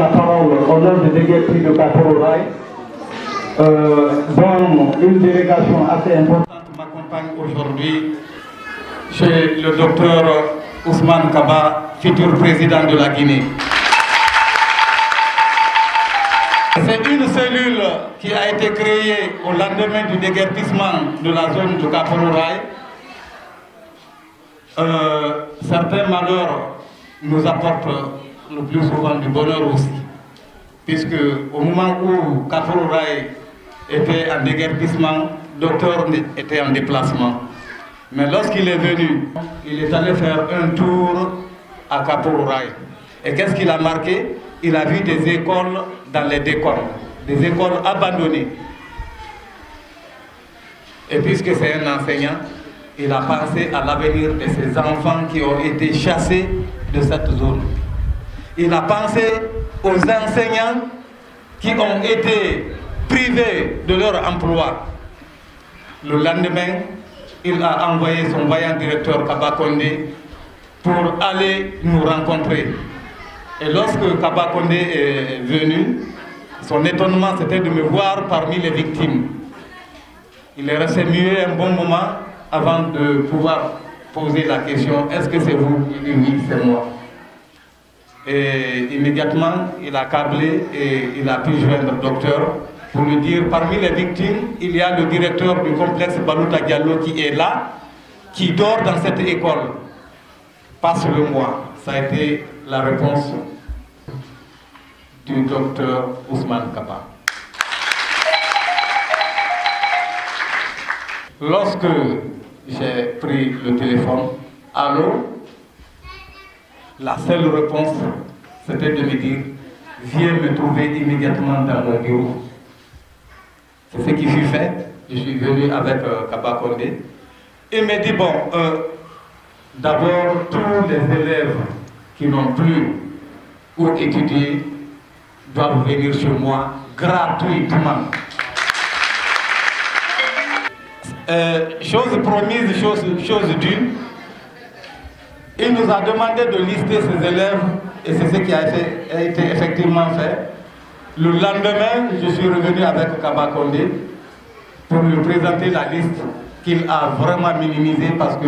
la parole au nom de Déguerpi de Kapororaï, dont une délégation assez importante m'accompagne aujourd'hui chez le docteur Ousmane Kaba, futur président de la Guinée. C'est une cellule qui a été créée au lendemain du déguerpissement de la zone de Kapororaï. Certains malheurs nous apportent le plus souvent du bonheur aussi, puisque au moment où Kapororaï était en déguerpissement, le docteur était en déplacement. Mais lorsqu'il est venu, il est allé faire un tour à Kapororaï. Et qu'est-ce qu'il a marqué? Il a vu des écoles dans les décombres, des écoles abandonnées. Et puisque c'est un enseignant, il a pensé à l'avenir de ces enfants qui ont été chassés de cette zone. Il a pensé aux enseignants qui ont été privés de leur emploi. Le lendemain, il a envoyé son vaillant directeur Kaba Condé pour aller nous rencontrer. Et lorsque Kaba Condé est venu, son étonnement c'était de me voir parmi les victimes. Il est resté muet un bon moment avant de pouvoir poser la question, est-ce que c'est vous? Il dit oui, c'est moi. Et immédiatement, il a câblé et il a pu joindre le docteur pour lui dire, parmi les victimes, il y a le directeur du complexe Balouta Diallo qui est là, qui dort dans cette école. Passe-le moi. Ça a été la réponse du docteur Ousmane Kaba. Lorsque j'ai pris le téléphone, allô, la seule réponse, c'était de me dire, viens me trouver immédiatement dans mon bureau. C'est ce qui fut fait. Je suis venu avec Kaba Condé. Il m'a dit, bon, d'abord, tous les élèves qui n'ont plus où étudier doivent venir chez moi gratuitement. Chose promise, chose due. Il nous a demandé de lister ses élèves et c'est ce qui a été effectivement fait. Le lendemain, je suis revenu avec Kaba Condé pour lui présenter la liste qu'il a vraiment minimisée parce que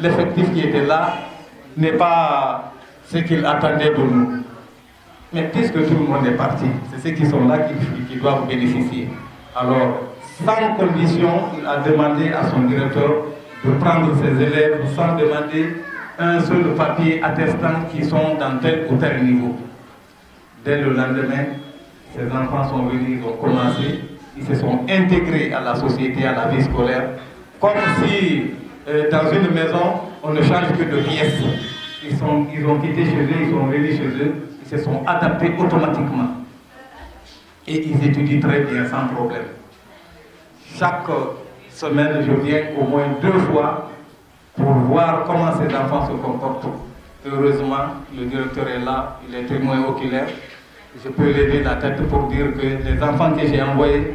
l'effectif qui était là n'est pas ce qu'il attendait de nous. Mais puisque tout le monde est parti, c'est ceux qui sont là qui doivent bénéficier. Alors, sans condition, il a demandé à son directeur de prendre ses élèves sans demander un seul papier attestant qu'ils sont dans tel ou tel niveau. Dès le lendemain, ces enfants sont venus, ils ont commencé, ils se sont intégrés à la société, à la vie scolaire, comme si dans une maison, on ne change que de pièces. Ils ont quitté chez eux, ils sont venus chez eux, ils se sont adaptés automatiquement. Et ils étudient très bien, sans problème. Chaque semaine, je viens au moins 2 fois pour voir comment ces enfants se comportent. Heureusement, le directeur est là, il est témoin oculaire. Je peux lever la tête pour dire que les enfants que j'ai envoyés,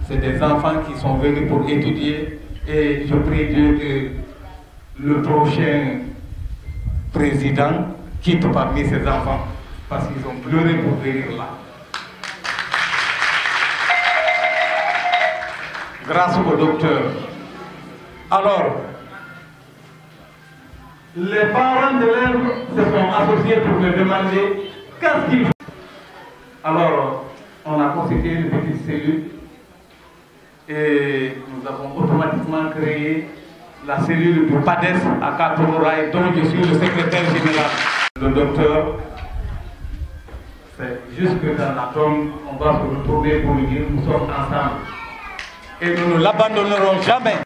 c'est des enfants qui sont venus pour étudier. Et je prie Dieu que le prochain président quitte parmi ces enfants parce qu'ils ont pleuré pour venir là. Grâce au docteur. Alors, les parents d'élèves se sont associés pour me demander qu'est-ce qu'il faut. Alors, on a constitué une petite cellule et nous avons automatiquement créé la cellule du PADES à Kapororaï, dont je suis le secrétaire général. Le docteur, c'est juste que dans la tombe, on va se retrouver pour lui dire nous sommes ensemble. Et nous ne l'abandonnerons jamais.